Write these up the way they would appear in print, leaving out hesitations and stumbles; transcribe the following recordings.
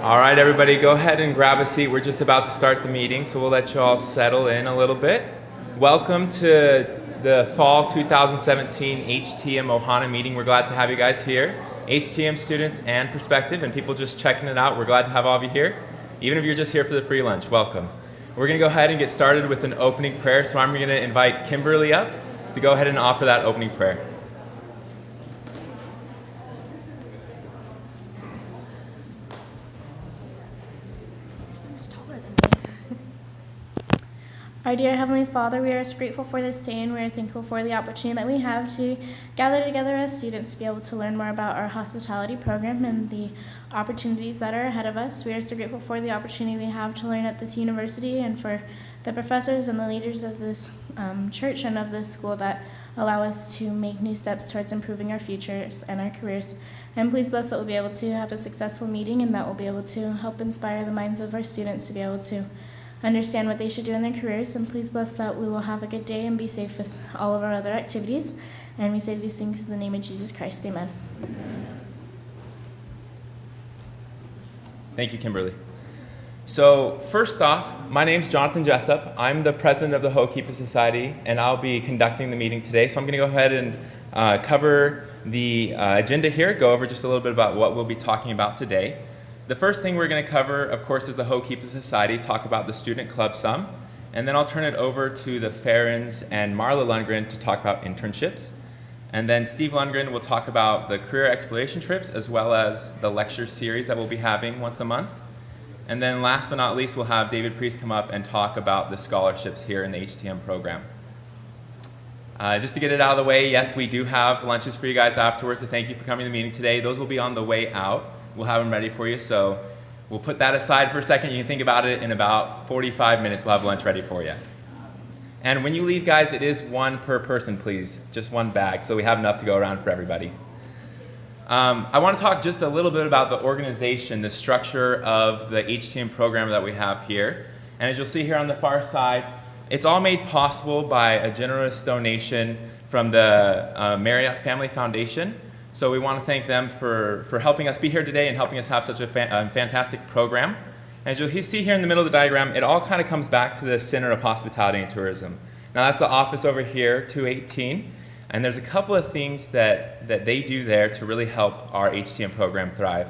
All right, everybody, go ahead and grab a seat. We're just about to start the meeting, so we'll let you all settle in a little bit. Welcome to the Fall 2017 HTM Ohana meeting. We're glad to have you guys here. HTM students and prospective and people just checking it out. We're glad to have all of you here. Even if you're just here for the free lunch, welcome. We're going to go ahead and get started with an opening prayer, so I'm going to invite Kimberly up to go ahead and offer that opening prayer. Our dear Heavenly Father, we are so grateful for this day, and we are thankful for the opportunity that we have to gather together as students to be able to learn more about our hospitality program and the opportunities that are ahead of us. We are so grateful for the opportunity we have to learn at this university and for the professors and the leaders of this church and of this school that allow us to make new steps towards improving our futures and our careers. And please bless that we'll be able to have a successful meeting and that we'll be able to help inspire the minds of our students to be able to understand what they should do in their careers, and please bless that we will have a good day and be safe with all of our other activities. And we say these things in the name of Jesus Christ. Amen. Thank you, Kimberly. So first off, my name's Jonathan Jessup. I'm the president of the Ho'okipa Society, and I'll be conducting the meeting today. So I'm going to go ahead and cover the agenda here, go over just a little bit about what we'll be talking about today. The first thing we're going to cover, of course, is the Ho'okipa Society, talk about the student club some, and then I'll turn it over to the Farrens and Marla Lundgren to talk about internships. And then Steve Lundgren will talk about the career exploration trips as well as the lecture series that we'll be having once a month. And then last but not least, we'll have David Priest come up and talk about the scholarships here in the HTM program. Just to get it out of the way, yes, we do have lunches for you guys afterwards, so thank you for coming to the meeting today. Those will be on the way out. We'll have them ready for you, so we'll put that aside for a second. You can think about it. In about 45 minutes, we'll have lunch ready for you. And when you leave, guys, it is one per person, please. Just one bag, so we have enough to go around for everybody. I want to talk just a little bit about the organization, the structure of the HTM program that we have here. And as you'll see here on the far side, it's all made possible by a generous donation from the Marriott Family Foundation. So we want to thank them for helping us be here today and helping us have such a fantastic program. As you'll see here in the middle of the diagram, it all kind of comes back to the Center of Hospitality and Tourism. Now that's the office over here, 218, and there's a couple of things that they do there to really help our HTM program thrive.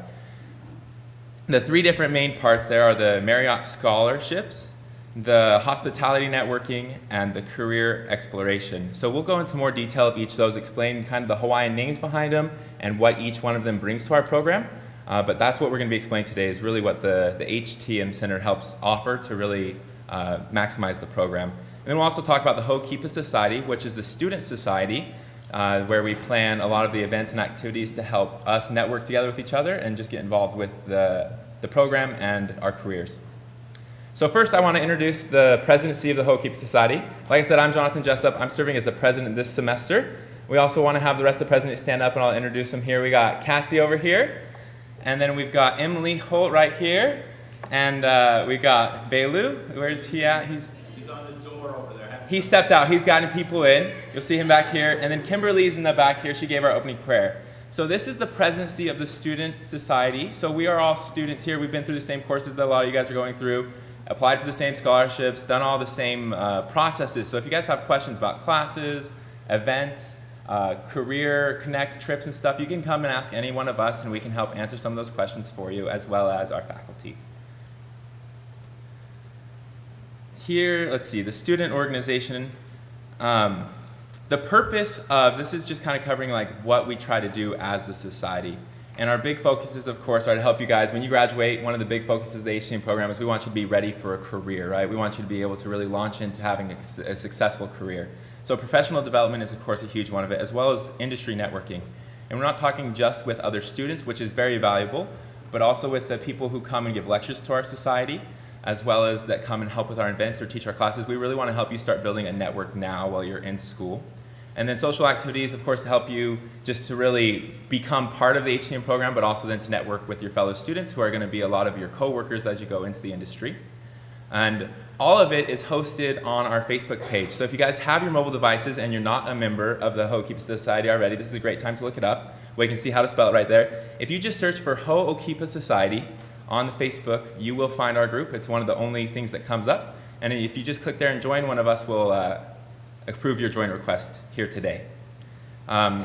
The three different main parts there are the Marriott scholarships, the hospitality networking, and the career exploration. So we'll go into more detail of each of those, explain kind of the Hawaiian names behind them and what each one of them brings to our program. But that's what we're going to be explaining today, is really what the HTM Center helps offer to really maximize the program. And then we'll also talk about the Ho'okipa Society, which is the student society, where we plan a lot of the events and activities to help us network together with each other and just get involved with the program and our careers. So first, I want to introduce the presidency of the Ho'okipa Society. Like I said, I'm Jonathan Jessup. I'm serving as the president this semester. We also want to have the rest of the presidents stand up, and I'll introduce them here. We got Cassie over here, and then we've got Emily Holt right here, and we got Belu. Where's he at? He's on the door over there. He stepped out. He's gotten people in. You'll see him back here. And then Kimberly's in the back here. She gave our opening prayer. So this is the presidency of the Student Society. So we are all students here. We've been through the same courses that a lot of you guys are going through, applied for the same scholarships, done all the same processes. So if you guys have questions about classes, events, career connect trips and stuff, you can come and ask any one of us, and we can help answer some of those questions for you, as well as our faculty. Here, let's see, the student organization. The purpose of this is just kind of covering like what we try to do as the society. And our big focuses, of course, are to help you guys. When you graduate, one of the big focuses of the HTM program is we want you to be ready for a career, right? We want you to be able to really launch into having a successful career. So professional development is, of course, a huge one of it, as well as industry networking. And we're not talking just with other students, which is very valuable, but also with the people who come and give lectures to our society, as well as that come and help with our events or teach our classes. We really want to help you start building a network now while you're in school. And then social activities, of course, to help you just to really become part of the HTM program, but also then to network with your fellow students who are going to be a lot of your coworkers as you go into the industry. And all of it is hosted on our Facebook page. So if you guys have your mobile devices and you're not a member of the Ho'okipa Society already, this is a great time to look it up. We can see how to spell it right there. If you just search for Ho'okipa Society on the Facebook, you will find our group. It's one of the only things that comes up. And if you just click there and join, one of us will approve your join request here today.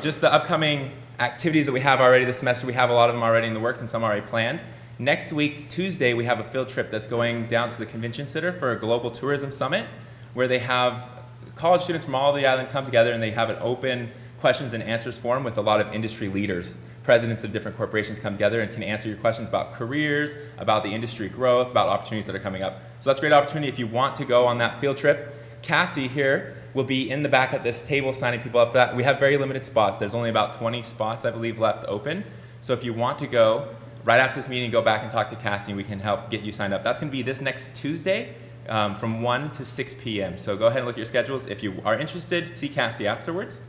Just the upcoming activities that we have already this semester, we have a lot of them already in the works and some already planned. Next week, Tuesday, we have a field trip that's going down to the Convention Center for a Global Tourism Summit, where they have college students from all over the island come together and they have an open questions and answers forum with a lot of industry leaders. Presidents of different corporations come together and can answer your questions about careers, about the industry growth, about opportunities that are coming up. So that's a great opportunity if you want to go on that field trip. Cassie here will be in the back at this table signing people up for that. We have very limited spots. There's only about 20 spots, I believe, left open. So if you want to go, right after this meeting, go back and talk to Cassie and we can help get you signed up. That's going to be this next Tuesday from 1 to 6 p.m. So go ahead and look at your schedules. If you are interested, see Cassie afterwards.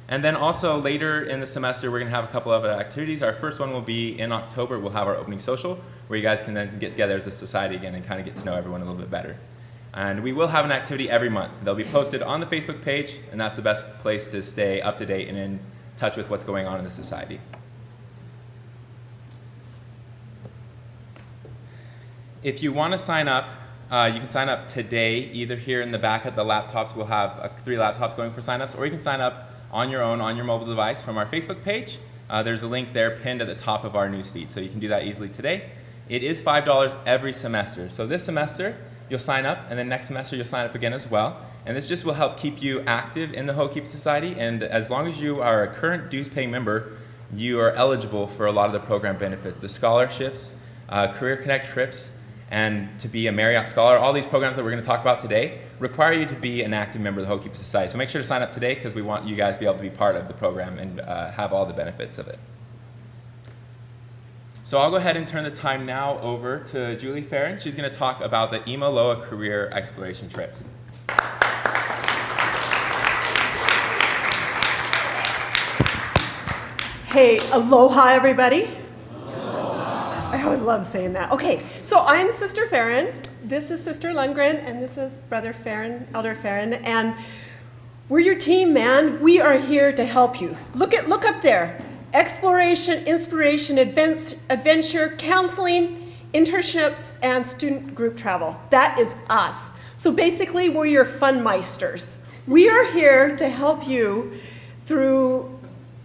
And then also later in the semester, we're going to have a couple of other activities. Our first one will be in October. We'll have our opening social, where you guys can then get together as a society again and kind of get to know everyone a little bit better. And we will have an activity every month. They'll be posted on the Facebook page, and that's the best place to stay up to date and in touch with what's going on in the society. If you want to sign up, you can sign up today, either here in the back at the laptops. We'll have 3 laptops going for signups, or you can sign up on your own, on your mobile device from our Facebook page. There's a link there pinned at the top of our newsfeed, so you can do that easily today. It is $5 every semester. So this semester, you'll sign up, and then next semester you'll sign up again as well. And this just will help keep you active in the Hokeep Society, and as long as you are a current dues-paying member, you are eligible for a lot of the program benefits, the scholarships, Career Connect trips, and to be a Marriott Scholar. All these programs that we're going to talk about today require you to be an active member of the Hokeep Society. So make sure to sign up today because we want you guys to be able to be part of the program and have all the benefits of it. So I'll go ahead and turn the time now over to Julie Farron. She's going to talk about the Imaloa Career Exploration Trips. Hey, aloha everybody. I always love saying that. Okay, so I'm Sister Farron. This is Sister Lundgren, and this is Brother Farron, Elder Farron, and we're your team, man. We are here to help you. Look up there. Exploration, inspiration, adventure, counseling, internships, and student group travel. That is us. So basically, we're your fun meisters. We are here to help you through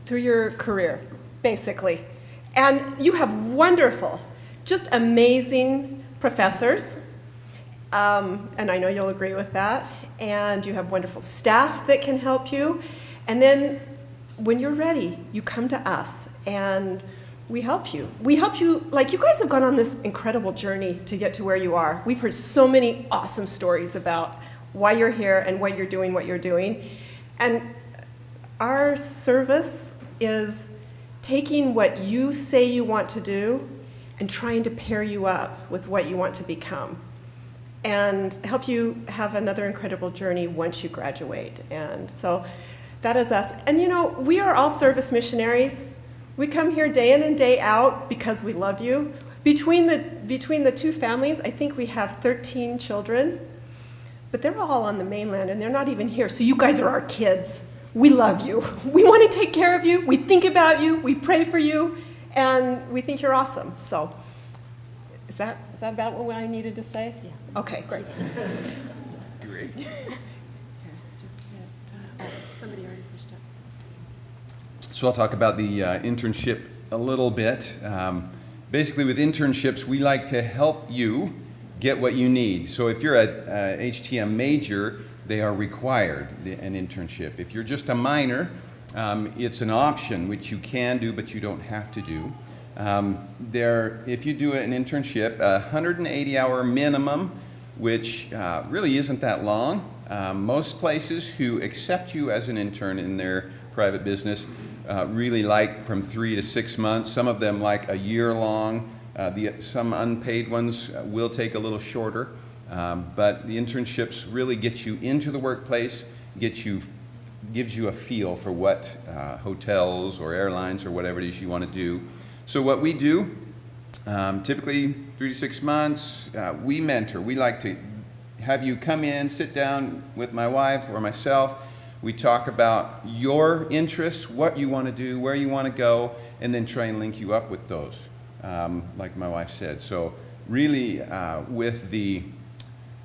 your career, basically. And you have wonderful, just amazing professors, and I know you'll agree with that. And you have wonderful staff that can help you. And then when you're ready, you come to us and we help you. We help you, like you guys have gone on this incredible journey to get to where you are. We've heard so many awesome stories about why you're here and what you're doing. And our service is taking what you say you want to do and trying to pair you up with what you want to become and help you have another incredible journey once you graduate. And so that is us. And you know, we are all service missionaries. We come here day in and day out because we love you. Between the 2 families, I think we have 13 children, but they're all on the mainland and they're not even here. So you guys are our kids. We love you. We want to take care of you. We think about you. We pray for you. And we think you're awesome. So is that about what I needed to say? Yeah. Okay, great. Great. Somebody already pushed up. So I'll talk about the internship a little bit. Basically, with internships, we like to help you get what you need. So if you're a HTM major, they are required, an internship. If you're just a minor, it's an option, which you can do, but you don't have to do. If you do an internship, 180-hour minimum, which really isn't that long. Most places who accept you as an intern in their private business really like from 3 to 6 months. Some of them like a year long. Some unpaid ones will take a little shorter. But the internships really get you into the workplace, gives you a feel for what hotels or airlines or whatever it is you want to do. So what we do, typically 3 to 6 months, we mentor. We like to have you come in, sit down with my wife or myself. We talk about your interests, what you want to do, where you want to go, and then try and link you up with those. like my wife said. So really,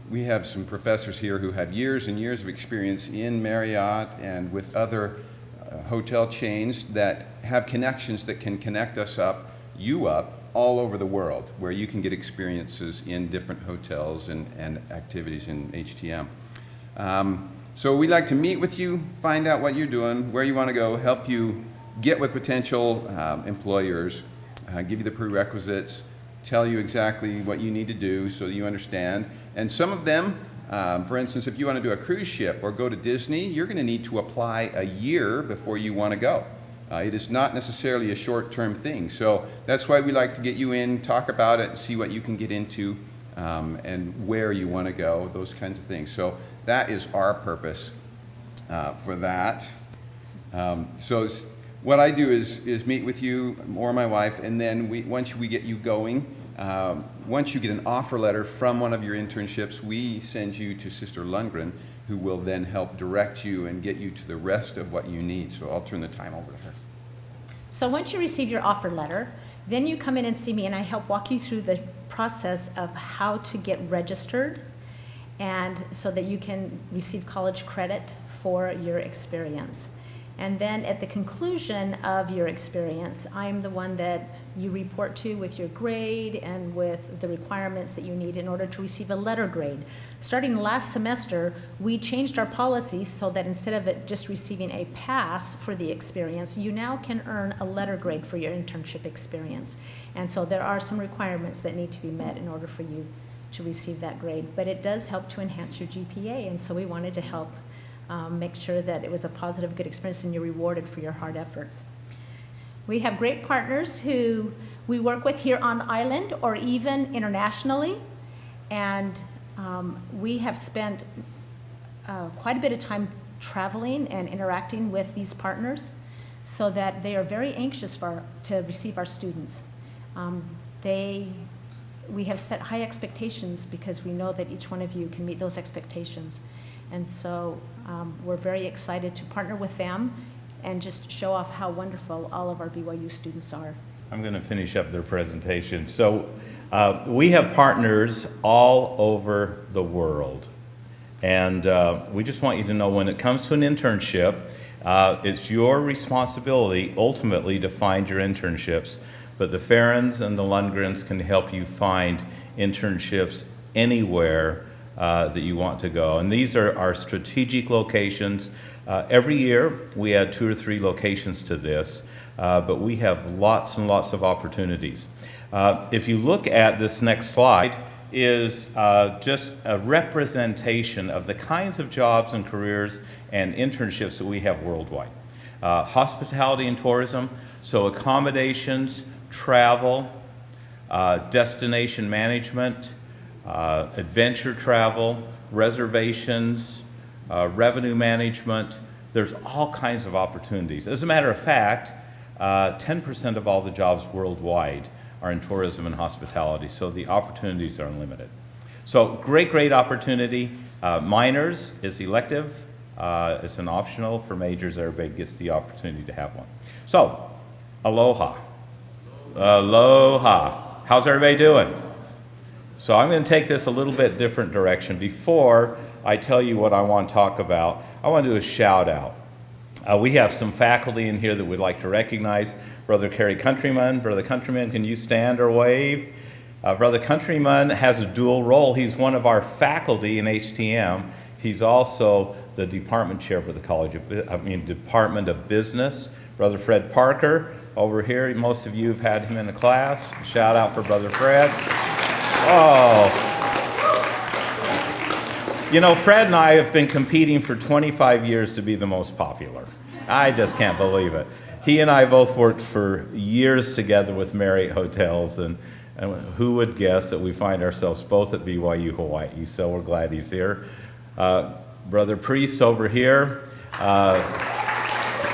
we have some professors here who have years and years of experience in Marriott and with other hotel chains that have connections that can connect you up all over the world, where you can get experiences in different hotels and activities in HTM. So we like to meet with you, find out what you're doing, where you want to go, help you get with potential employers, give you the prerequisites, tell you exactly what you need to do so that you understand. And some of them, for instance, if you want to do a cruise ship or go to Disney, you're going to need to apply a year before you want to go. It is not necessarily a short-term thing. So that's why we like to get you in, talk about it, see what you can get into, and where you want to go, those kinds of things. So that is our purpose for that. What I do is meet with you or my wife, and then once we get you going, once you get an offer letter from one of your internships, we send you to Sister Lundgren, who will then help direct you and get you to the rest of what you need. So I'll turn the time over to her. So once you receive your offer letter, then you come in and see me, and I help walk you through the process of how to get registered, and so that you can receive college credit for your experience. And then at the conclusion of your experience, I'm the one that you report to with your grade and with the requirements that you need in order to receive a letter grade. Starting last semester, we changed our policy so that instead of it just receiving a pass for the experience, you now can earn a letter grade for your internship experience. And so there are some requirements that need to be met in order for you to receive that grade. But it does help to enhance your GPA, and so we wanted to help make sure that it was a positive, good experience and you're rewarded for your hard efforts. We have great partners who we work with here on the island or even internationally, and we have spent quite a bit of time traveling and interacting with these partners so that they are very anxious to receive our students. We have set high expectations because we know that each one of you can meet those expectations. And so we're very excited to partner with them and just show off how wonderful all of our BYU students are. I'm going to finish up their presentation. So we have partners all over the world. And we just want you to know when it comes to an internship, it's your responsibility ultimately to find your internships. But the Farrens and the Lundgrens can help you find internships anywhere that you want to go. And these are our strategic locations. Every year we add 2 or 3 locations to this, but we have lots and lots of opportunities. If you look at this next slide, is just a representation of the kinds of jobs and careers and internships that we have worldwide. Hospitality and tourism, so accommodations, travel, destination management, adventure travel, reservations, revenue management. There's all kinds of opportunities. As a matter of fact, 10% of all the jobs worldwide are in tourism and hospitality, so the opportunities are unlimited. So great opportunity. Minors is elective. It's an optional. For majors, everybody gets the opportunity to have one. So, aloha. Aloha. How's everybody doing? So I'm going to take this a little bit different direction. Before I tell you what I want to talk about, I want to do a shout out. We have some faculty in here that we'd like to recognize. Brother Kerry Countryman. Brother Countryman, can you stand or wave? Brother Countryman has a dual role. He's one of our faculty in HTM. He's also the department chair for the Department of Business. Brother Fred Parker over here. Most of you have had him in the class. Shout out for Brother Fred. Oh. You know, Fred and I have been competing for 25 years to be the most popular. I just can't believe it. He and I both worked for years together with Marriott Hotels, and who would guess that we find ourselves both at BYU Hawaii, so we're glad he's here. Brother Priest over here.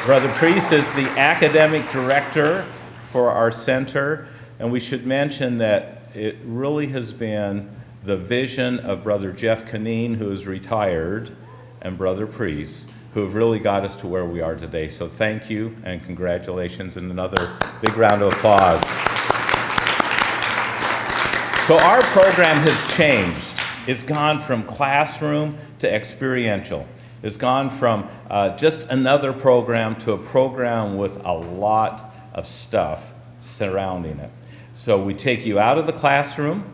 Brother Priest is the academic director for our center, and we should mention that it really has been the vision of Brother Jeff Canine, who is retired, and Brother Priest, who have really got us to where we are today. So thank you and congratulations, and another big round of applause. So our program has changed. It's gone from classroom to experiential. It's gone from just another program to a program with a lot of stuff surrounding it. So we take you out of the classroom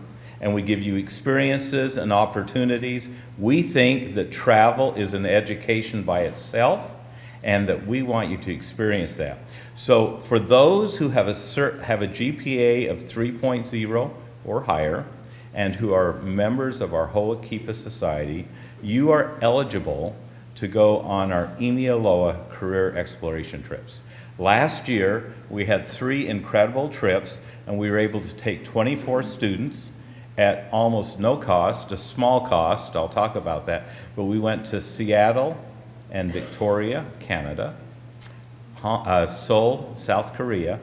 and we give you experiences and opportunities. We think that travel is an education by itself and that we want you to experience that. So for those who have a GPA of 3.0 or higher and who are members of our Hoa Kipa Society, you are eligible to go on our Imialoa career exploration trips. Last year, we had 3 incredible trips, and we were able to take 24 students at almost no cost, a small cost, I'll talk about that, but we went to Seattle and Victoria, Canada, Seoul, South Korea,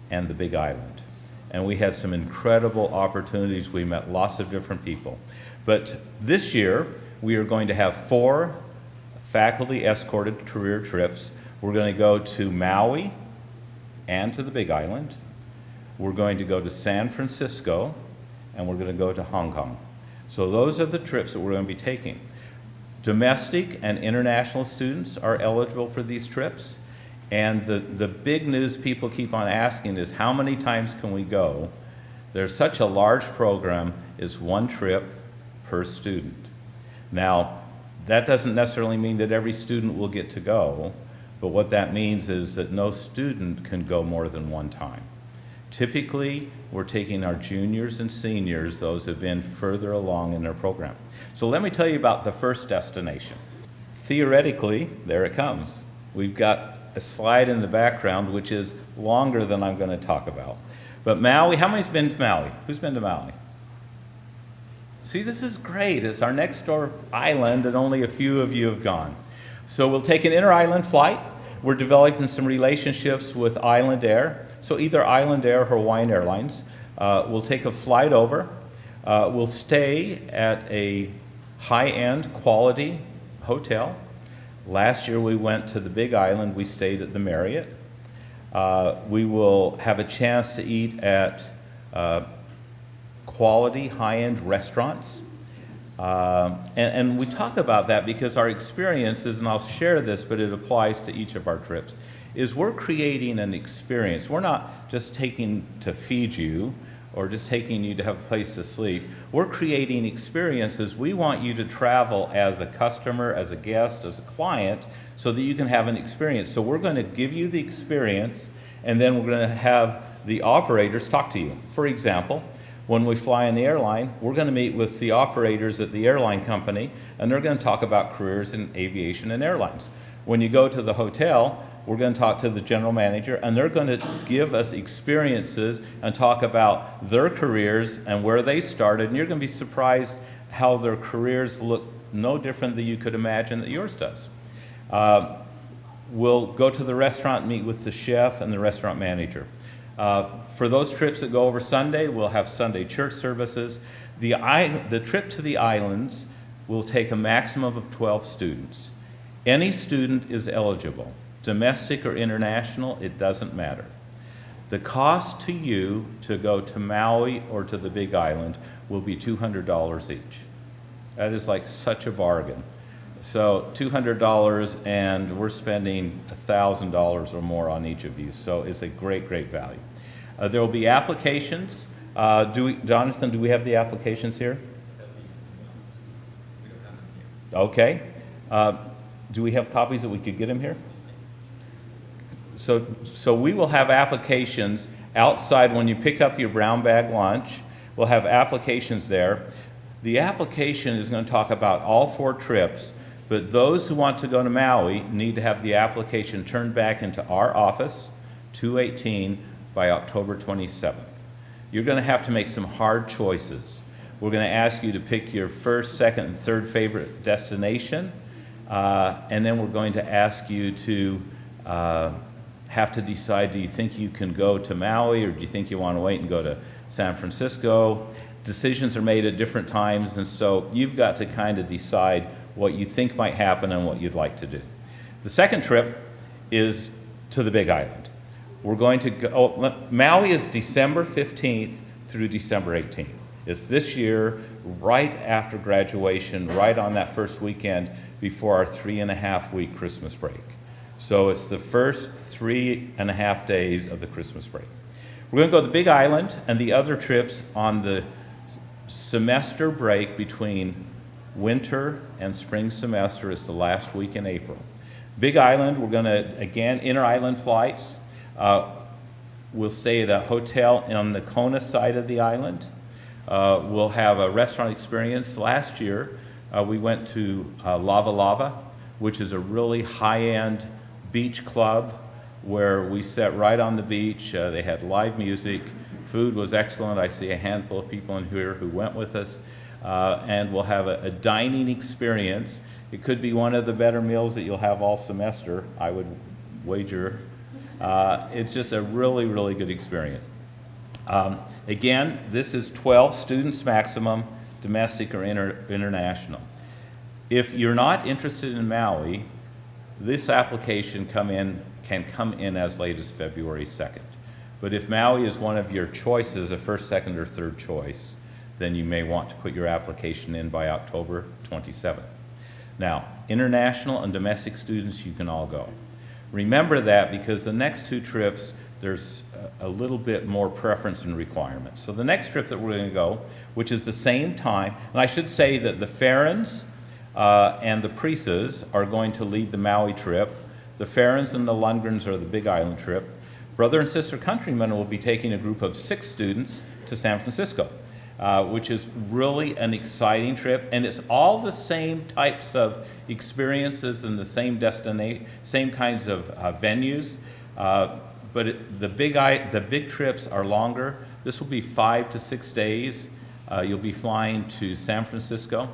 and the Big Island. And we had some incredible opportunities. We met lots of different people. But this year, we are going to have 4 faculty-escorted career trips. We're going to go to Maui and to the Big Island. We're going to go to San Francisco, and we're going to go to Hong Kong. So those are the trips that we're going to be taking. Domestic and international students are eligible for these trips. And the big news people keep on asking is, how many times can we go? There's such a large program, is 1 trip per student. Now, that doesn't necessarily mean that every student will get to go, but what that means is that no student can go more than 1 time. Typically, we're taking our juniors and seniors, those who have been further along in their program. So let me tell you about the first destination. Theoretically, there it comes. We've got a slide in the background which is longer than I'm going to talk about. But Maui, how many's been to Maui? Who's been to Maui? See, this is great. It's our next door island and only a few of you have gone. So we'll take an inter-island flight. We're developing some relationships with Island Air. So either Island Air or Hawaiian Airlines. We'll take a flight over. We'll stay at a high-end quality hotel. Last year we went to the Big Island. We stayed at the Marriott. We will have a chance to eat at quality high-end restaurants. And we talk about that because our experiences, and I'll share this, but it applies to each of our trips, is we're creating an experience. We're not just taking to feed you or just taking you to have a place to sleep. We're creating experiences. We want you to travel as a customer, as a guest, as a client, so that you can have an experience. So we're going to give you the experience, and then we're going to have the operators talk to you. For example, when we fly in the airline, we're going to meet with the operators at the airline company, and they're going to talk about careers in aviation and airlines. When you go to the hotel, we're going to talk to the general manager, and they're going to give us experiences and talk about their careers and where they started, and you're going to be surprised how their careers look no different than you could imagine that yours does. We'll go to the restaurant and meet with the chef and the restaurant manager. For those trips that go over Sunday, we'll have Sunday church services. The trip to the islands will take a maximum of 12 students. Any student is eligible. Domestic or international, it doesn't matter. The cost to you to go to Maui or to the Big Island will be $200 each. That is like such a bargain. So $200, and we're spending $1,000 or more on each of these. So it's a great, great value. There will be applications. Jonathan, do we have the applications here? Okay. Do we have copies that we could get them here? So we will have applications outside when you pick up your brown bag lunch. We'll have applications there. The application is going to talk about all 4 trips, but those who want to go to Maui need to have the application turned back into our office, 218, by October 27th. You're going to have to make some hard choices. We're going to ask you to pick your first, second, and third favorite destination, and then we're going to ask you to have to decide, do you think you can go to Maui, or do you think you want to wait and go to San Francisco? Decisions are made at different times, and so you've got to kind of decide what you think might happen and what you'd like to do. The second trip is to the Big Island. We're going to go, Maui is December 15th through December 18th. It's this year, right after graduation, right on that first weekend before our 3.5-week Christmas break. So it's the first 3.5 days of the Christmas break. We're going to go to the Big Island and the other trips on the semester break between winter and spring semester. Is the last week in April. Big Island, we're going to, again, inter-island flights. We'll stay at a hotel on the Kona side of the island. We'll have a restaurant experience. Last year, we went to Lava Lava, which is a really high-end beach club where we sat right on the beach. They had live music. Food was excellent. I see a handful of people in here who went with us. And we'll have a dining experience. It could be one of the better meals that you'll have all semester, I would wager. It's just a really, really good experience. Again, this is 12 students maximum, domestic or international. If you're not interested in Maui, this application can come in as late as February 2nd. But if Maui is one of your choices, a first, second, or third choice, then you may want to put your application in by October 27th. Now, international and domestic students, you can all go. Remember that because the next two trips, there's a little bit more preference and requirements. So the next trip that we're going to go, which is the same time, and I should say that the Farrens and the Priesas are going to lead the Maui trip. The Farrens and the Lundgrens are the Big Island trip. Brother and Sister Countrymen will be taking a group of 6 students to San Francisco, which is really an exciting trip. And it's all the same types of experiences and the same destination, same kinds of venues. But the big trips are longer. This will be 5 to 6 days. You'll be flying to San Francisco,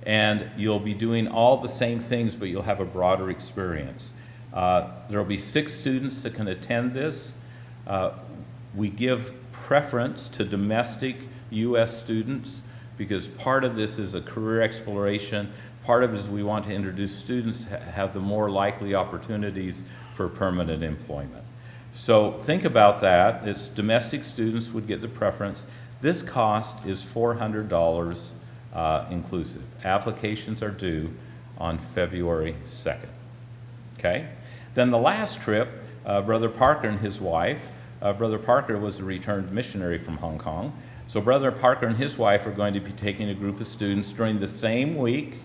and you'll be doing all the same things, but you'll have a broader experience. There will be 6 students that can attend this. We give preference to domestic U.S. students because part of this is a career exploration. Part of it is we want to introduce students have the more likely opportunities for permanent employment. So think about that. It's domestic students would get the preference. This cost is $400 inclusive. Applications are due on February 2nd. Okay? Then the last trip, Brother Parker and his wife. Brother Parker was a returned missionary from Hong Kong. So Brother Parker and his wife are going to be taking a group of students during the same week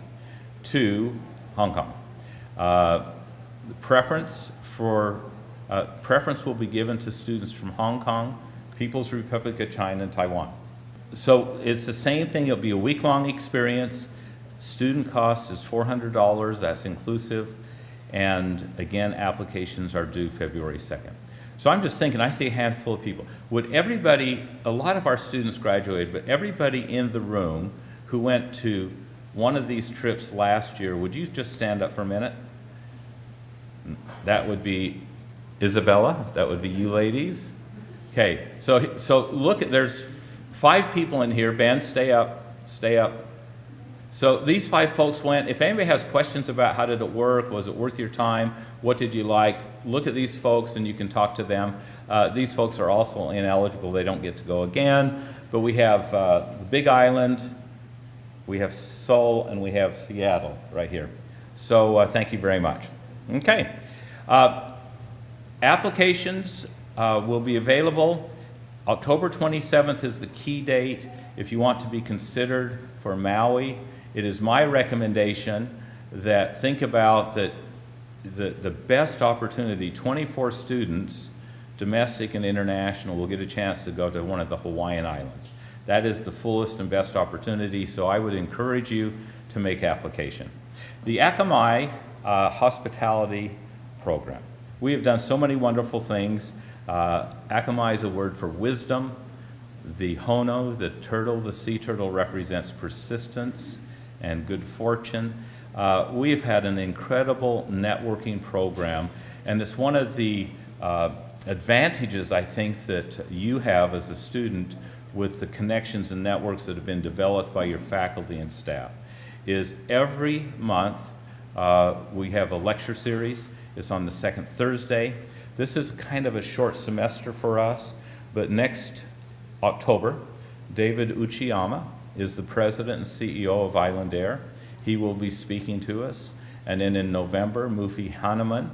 to Hong Kong. Preference will be given to students from Hong Kong, People's Republic of China, and Taiwan. So it's the same thing. It'll be a week-long experience. Student cost is $400. That's inclusive. And again, applications are due February 2nd. So I'm just thinking, I see a handful of people. Would everybody, a lot of our students graduated, but everybody in the room who went to one of these trips last year, would you just stand up for a minute? That would be Isabella. That would be you ladies. Okay, so look at, there's 5 people in here. Ben, stay up, stay up. So these 5 folks went. If anybody has questions about how did it work, was it worth your time, what did you like, look at these folks and you can talk to them. These folks are also ineligible. They don't get to go again. But we have the Big Island, we have Seoul, and we have Seattle right here. So thank you very much. Okay. Applications will be available. October 27th is the key date if you want to be considered for Maui. It is my recommendation that think about that the best opportunity, 24 students, domestic and international, will get a chance to go to one of the Hawaiian Islands. That is the fullest and best opportunity, so I would encourage you to make application. The Akamai Hospitality Program. We have done so many wonderful things. Akamai is a word for wisdom. The hono, the turtle, the sea turtle, represents persistence and good fortune. We've had an incredible networking program, and it's one of the advantages I think that you have as a student with the connections and networks that have been developed by your faculty and staff, is every month we have a lecture series. It's on the 2nd Thursday. This is kind of a short semester for us, but next October, David Uchiyama is the president and CEO of Island Air. He will be speaking to us. And then in November, Mufi Hanneman,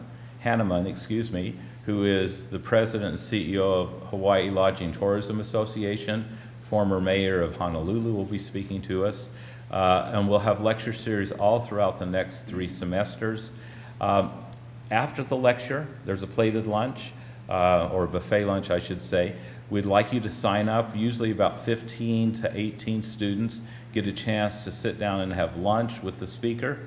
who is the president and CEO of Hawaii Lodging Tourism Association, former mayor of Honolulu, will be speaking to us. And we'll have lecture series all throughout the next 3 semesters. After the lecture, there's a plated lunch, or a buffet lunch, I should say. We'd like you to sign up. Usually about 15 to 18 students get a chance to sit down and have lunch with the speaker.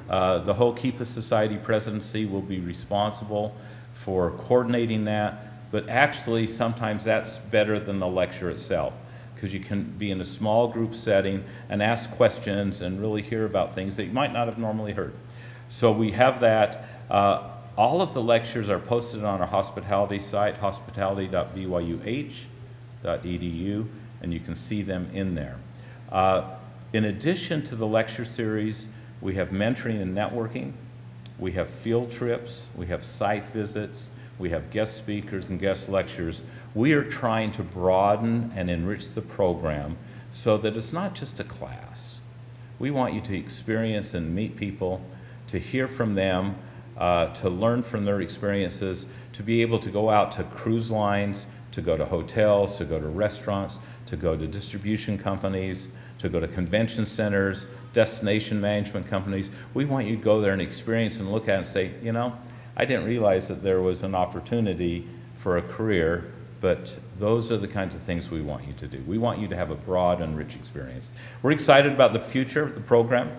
The Ho'okipa Society presidency will be responsible for coordinating that, but actually sometimes that's better than the lecture itself, because you can be in a small group setting and ask questions and really hear about things that you might not have normally heard. So we have that. All of the lectures are posted on our hospitality site, hospitality.byuh.edu, and you can see them in there. In addition to the lecture series, we have mentoring and networking, we have field trips, we have site visits, we have guest speakers and guest lectures. We are trying to broaden and enrich the program so that it's not just a class. We want you to experience and meet people, to hear from them, to learn from their experiences, to be able to go out to cruise lines, to go to hotels, to go to restaurants, to go to distribution companies, to go to convention centers, destination management companies. We want you to go there and experience and look at it and say, you know, I didn't realize that there was an opportunity for a career, but those are the kinds of things we want you to do. We want you to have a broad and rich experience. We're excited about the future of the program.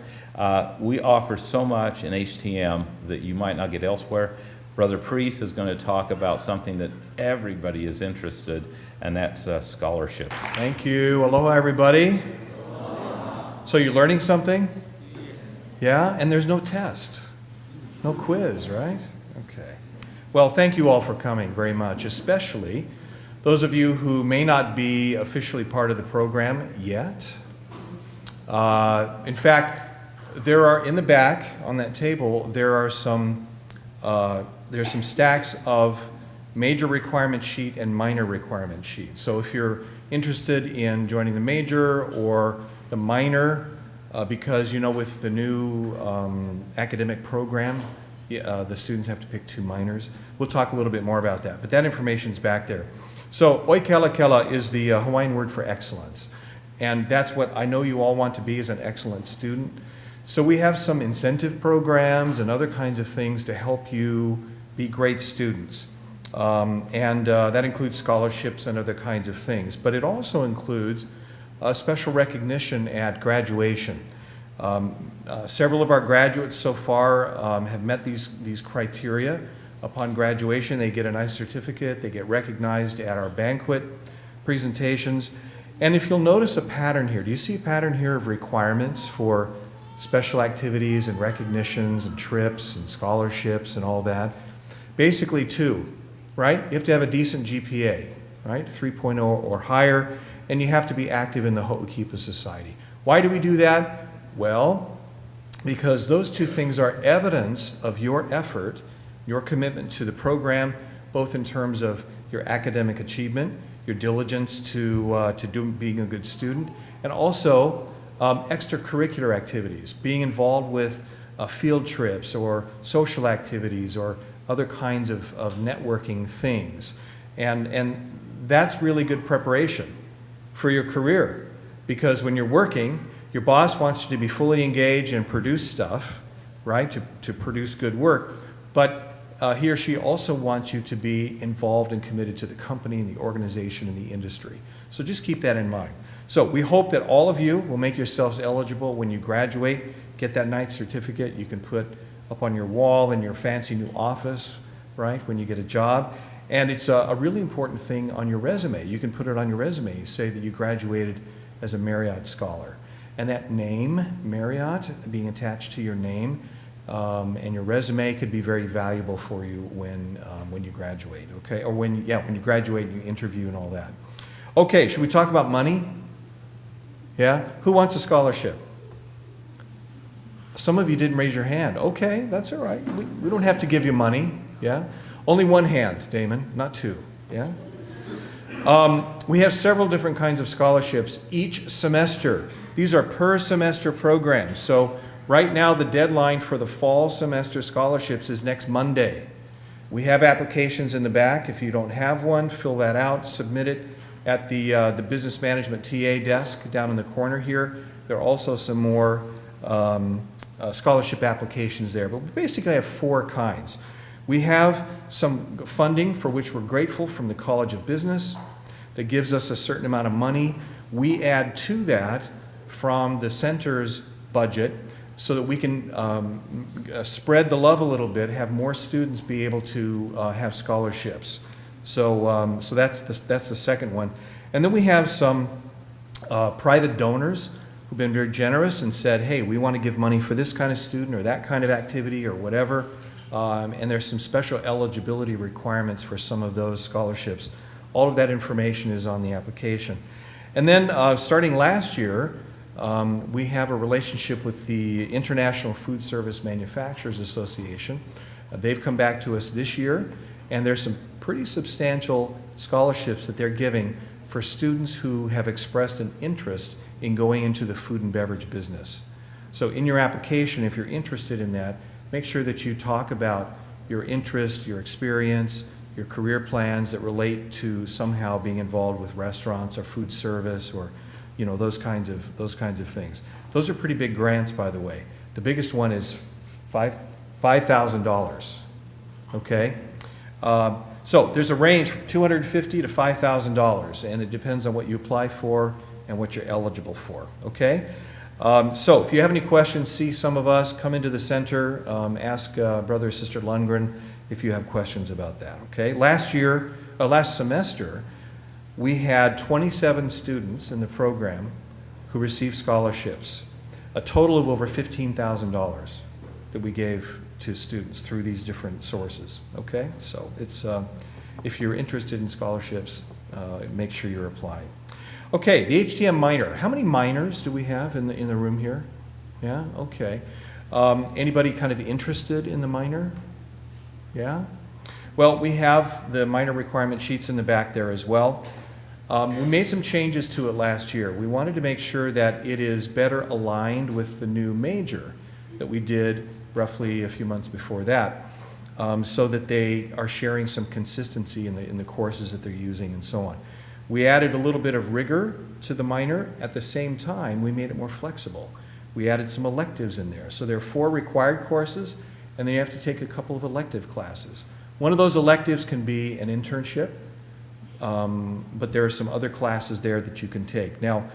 We offer so much in HTM that you might not get elsewhere. Brother Priest is going to talk about something that everybody is interested in, and that's scholarship. Thank you. Aloha, everybody. So you're learning something? Yeah? And there's no test, no quiz, right? Okay. Well, thank you all for coming very much, especially those of you who may not be officially part of the program yet. In fact, there are in the back on that table, there's some stacks of major requirement sheet and minor requirement sheet. So if you're interested in joining the major or the minor, because you know with the new academic program, the students have to pick 2 minors. We'll talk a little bit more about that, but that information's back there. So oikelakela is the Hawaiian word for excellence, and that's what I know you all want to be, as an excellent student. So we have some incentive programs and other kinds of things to help you be great students. That includes scholarships and other kinds of things. But it also includes special recognition at graduation. Several of our graduates so far have met these criteria. Upon graduation, they get a nice certificate. They get recognized at our banquet presentations. And if you'll notice a pattern here, do you see a pattern here of requirements for special activities and recognitions and trips and scholarships and all that? Basically 2, right? You have to have a decent GPA, right? 3.0 or higher, and you have to be active in the Ho'okipa Society. Why do we do that? Well, because those 2 things are evidence of your effort, your commitment to the program, both in terms of your academic achievement, your diligence to being a good student, and also extracurricular activities, being involved with field trips or social activities or other kinds of networking things. And that's really good preparation for your career, because when you're working, your boss wants you to be fully engaged and produce stuff, right, to produce good work, but he or she also wants you to be involved and committed to the company and the organization and the industry. So just keep that in mind. So we hope that all of you will make yourselves eligible when you graduate, get that nice certificate you can put up on your wall in your fancy new office, right, when you get a job. And it's a really important thing on your resume. You can put it on your resume. You say that you graduated as a Marriott scholar. And that name, Marriott, being attached to your name, and your resume could be very valuable for you when you graduate, okay? Or when you graduate and you interview and all that. Okay, should we talk about money? Yeah? Who wants a scholarship? Some of you didn't raise your hand. Okay, that's all right. We don't have to give you money, yeah? Only one hand, Damon, not 2, yeah? We have several different kinds of scholarships each semester. These are per semester programs. So right now the deadline for the fall semester scholarships is next Monday. We have applications in the back. If you don't have one, fill that out, submit it at the business management TA desk down in the corner here. There are also some more scholarship applications there, but we basically have four kinds. We have some funding for which we're grateful from the College of Business that gives us a certain amount of money. We add to that from the center's budget so that we can spread the love a little bit, have more students be able to have scholarships. So that's the second one. And then we have some private donors who've been very generous and said, hey, we want to give money for this kind of student or that kind of activity or whatever. And there's some special eligibility requirements for some of those scholarships. All of that information is on the application. And then starting last year, we have a relationship with the International Food Service Manufacturers Association. They've come back to us this year, and there's some pretty substantial scholarships that they're giving for students who have expressed an interest in going into the food and beverage business. So in your application, if you're interested in that, make sure that you talk about your interest, your experience, your career plans that relate to somehow being involved with restaurants or food service or those kinds of things. Those are pretty big grants, by the way. The biggest one is $5,000. Okay, so there's a range from $250 to $5,000, and it depends on what you apply for and what you're eligible for. Okay, so if you have any questions, see some of us, come into the center, ask Brother or Sister Lundgren if you have questions about that. Okay, last semester, we had 27 students in the program who received scholarships, a total of over $15,000 that we gave to students through these different sources. Okay, so it's if you're interested in scholarships, make sure you're applying. Okay, the HTM minor. How many minors do we have in the room here? Yeah, okay. Anybody kind of interested in the minor? Yeah? Well, we have the minor requirement sheets in the back there as well. We made some changes to it last year. We wanted to make sure that it is better aligned with the new major that we did roughly a few months before that, so that they are sharing some consistency in the courses that they're using and so on. We added a little bit of rigor to the minor. At the same time, we made it more flexible. We added some electives in there. So there are 4 required courses, and then you have to take a couple of elective classes. One of those electives can be an internship, but there are some other classes there that you can take. Now,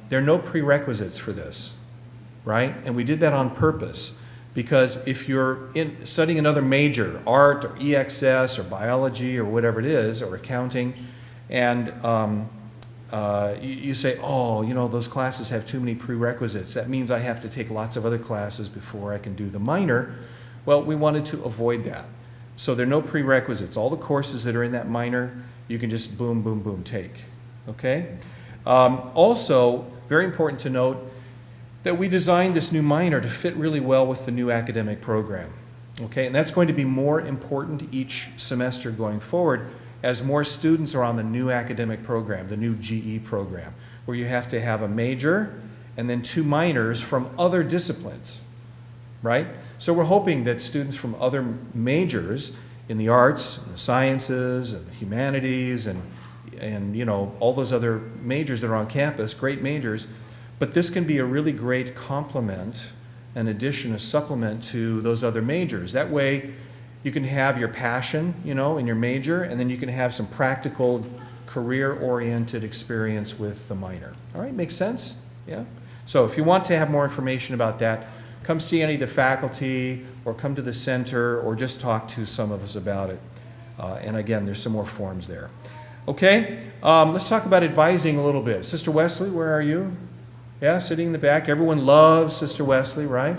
there are no prerequisites for this, right? And we did that on purpose, because if you're studying another major, art or EXS or biology or whatever it is, or accounting, and you say, oh, those classes have too many prerequisites. That means I have to take lots of other classes before I can do the minor. Well, we wanted to avoid that. So there are no prerequisites. All the courses that are in that minor, you can just boom, boom, boom, take. Okay? Also, very important to note that we designed this new minor to fit really well with the new academic program. Okay? And that's going to be more important each semester going forward as more students are on the new academic program, the new GE program, where you have to have a major and then 2 minors from other disciplines, right? So we're hoping that students from other majors in the arts, and the sciences, and the humanities, and all those other majors that are on campus, great majors, but this can be a really great complement, an addition, a supplement to those other majors. That way, you can have your passion, in your major, and then you can have some practical, career-oriented experience with the minor. All right, makes sense? Yeah? So if you want to have more information about that, come see any of the faculty, or come to the center, or just talk to some of us about it. And again, there's some more forms there. Okay, let's talk about advising a little bit. Sister Wesley, where are you? Yeah, sitting in the back. Everyone loves Sister Wesley, right?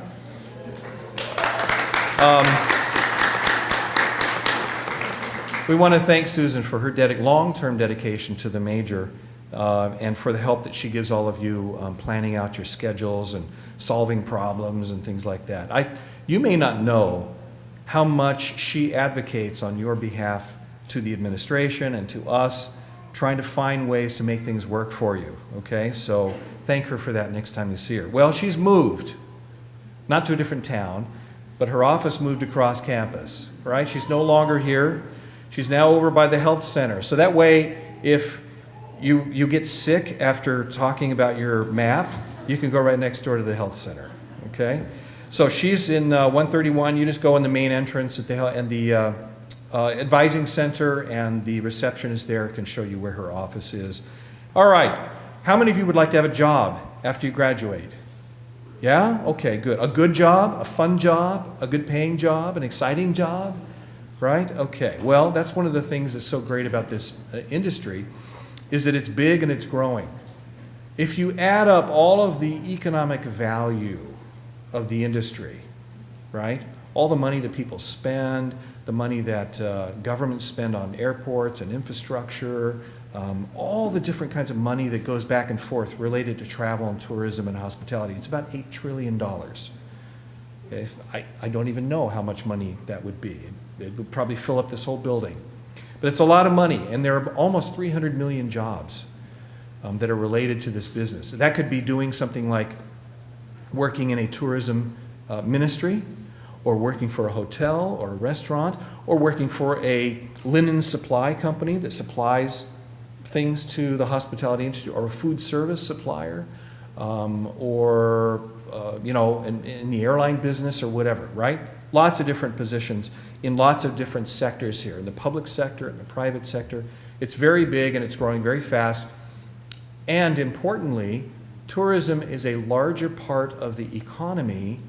We want to thank Susan for her long-term dedication to the major, and for the help that she gives all of you planning out your schedules and solving problems and things like that. You may not know how much she advocates on your behalf to the administration and to us trying to find ways to make things work for you, okay? So thank her for that next time you see her. Well, she's moved, not to a different town, but her office moved across campus, right? She's no longer here. She's now over by the health center. So that way, if you get sick after talking about your map, you can go right next door to the health center, okay? So she's in 131. You just go in the main entrance at the advising center, and the receptionist there can show you where her office is. All right. How many of you would like to have a job after you graduate? Yeah? Okay, good. A good job, a fun job, a good paying job, an exciting job, right? Okay. Well, that's one of the things that's so great about this industry is that it's big and it's growing. If you add up all of the economic value of the industry, right? All the money that people spend, the money that governments spend on airports and infrastructure, all the different kinds of money that goes back and forth related to travel and tourism and hospitality. It's about $8 trillion. Okay? I don't even know how much money that would be. It would probably fill up this whole building. But it's a lot of money, and there are almost 300 million jobs that are related to this business. That could be doing something like working in a tourism ministry, or working for a hotel or a restaurant, or working for a linen supply company that supplies things to the hospitality industry, or a food service supplier, or in the airline business or whatever, right? Lots of different positions in lots of different sectors here, in the public sector, in the private sector. It's very big and it's growing very fast. And importantly, tourism is a larger part of the economy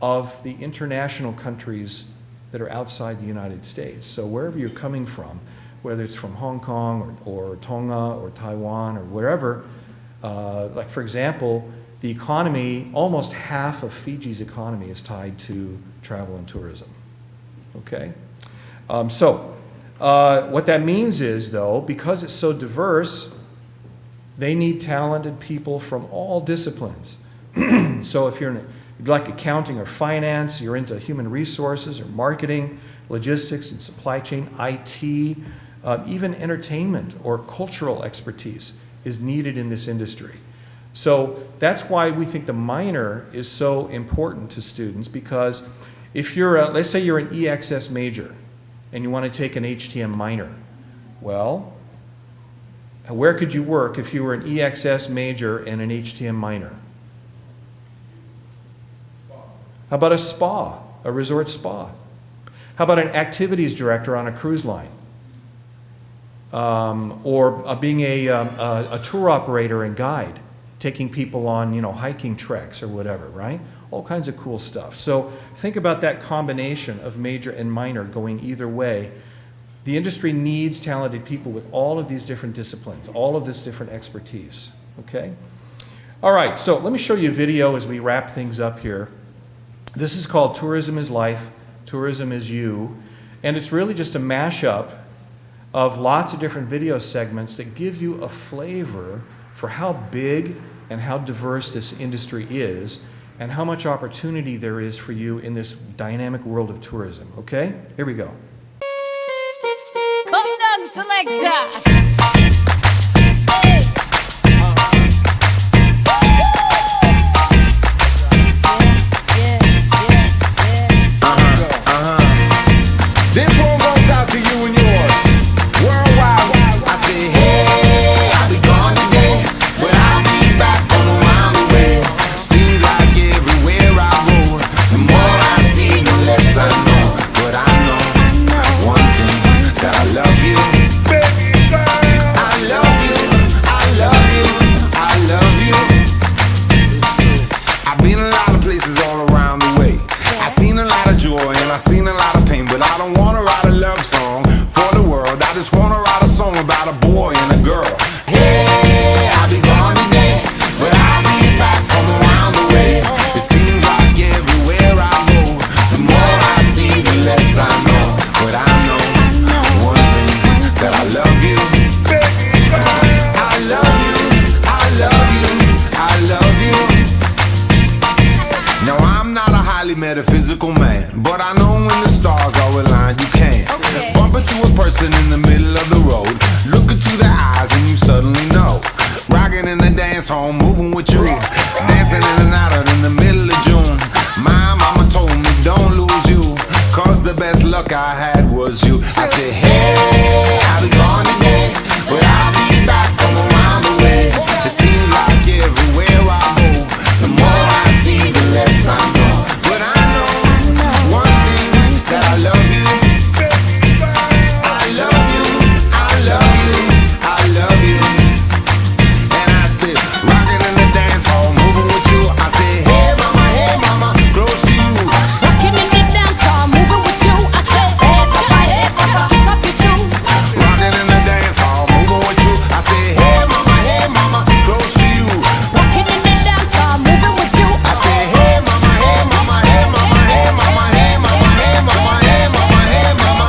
of the international countries that are outside the United States. So wherever you're coming from, whether it's from Hong Kong or Tonga or Taiwan or wherever, like for example, the economy, almost half of Fiji's economy is tied to travel and tourism, okay? What that means is, though, because it's so diverse, they need talented people from all disciplines. So if you're like accounting or finance, you're into human resources or marketing, logistics and supply chain, IT, even entertainment or cultural expertise is needed in this industry. So that's why we think the minor is so important to students, because if you're, let's say you're an EXS major and you want to take an HTM minor, well, where could you work if you were an EXS major and an HTM minor? How about a spa, a resort spa? How about an activities director on a cruise line? Or being a tour operator and guide, taking people on, hiking treks or whatever, right? All kinds of cool stuff. So think about that combination of major and minor going either way. The industry needs talented people with all of these different disciplines, all of this different expertise, okay? All right, so let me show you a video as we wrap things up here. This is called Tourism is Life, Tourism is You, and it's really just a mashup of lots of different video segments that give you a flavor for how big and how diverse this industry is and how much opportunity there is for you in this dynamic world of tourism, okay? Here we go. Come down, selector. This one goes out to you and yours. Worldwide, I say, hey, I'll be gone today, but I'll be back from around the way. Seems like everywhere I go, the more I see, the less I know. But I know one thing, that I love you. I love you, I love you, I love you. I've been a lot of places all around the way. I've seen a lot of joy and I've seen a lot of pain, but I don't want to write a love song for the world. I just want to write a song about a boy and a girl. Hey, I'll be gone today, but I'll be back from around the way. It seems like everywhere I go, the more I see, the less I know. But I know one thing, that I love you. I love you, I love you, I love you. Now I'm not a highly metaphysical man, but I know when the stars are aligned, you can bump into a person in the middle of the road, look into the eye home, moving with you. Dancing in and out of in the middle of June. My mama told me don't lose you, cause the best luck I had was you. I said, hey, I'll be gone today, but I'll be back from around the way. It seems like everywhere I go, the more I see, the less I know. But I know one thing, that I love you. I love you, I love you, I love you. And I said, rocking in the dance hall, moving with you. I said, hey mama, close to you. Rocking in the dance hall, moving with you. I said, hey papa, kick off your shoes. Rocking in the dance hall, moving with you. I said, hey mama, close to you. Rocking in the dance hall, moving with you. I said, hey mama, hey mama, hey mama, hey mama, hey mama, hey mama, hey mama, hey mama.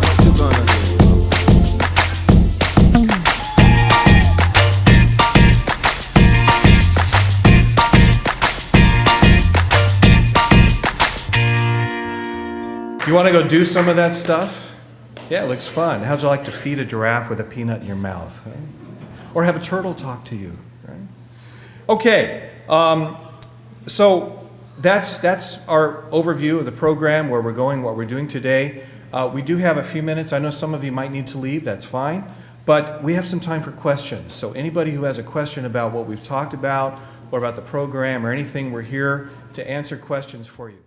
What you gonna do? You want to go do some of that stuff? Yeah, it looks fun. How'd you like to feed a giraffe with a peanut in your mouth? Right? Or have a turtle talk to you? Right? Okay, so that's our overview of the program, where we're going, what we're doing today. We do have a few minutes. I know some of you might need to leave. That's fine. But we have some time for questions. So anybody who has a question about what we've talked about or about the program or anything, we're here to answer questions for you.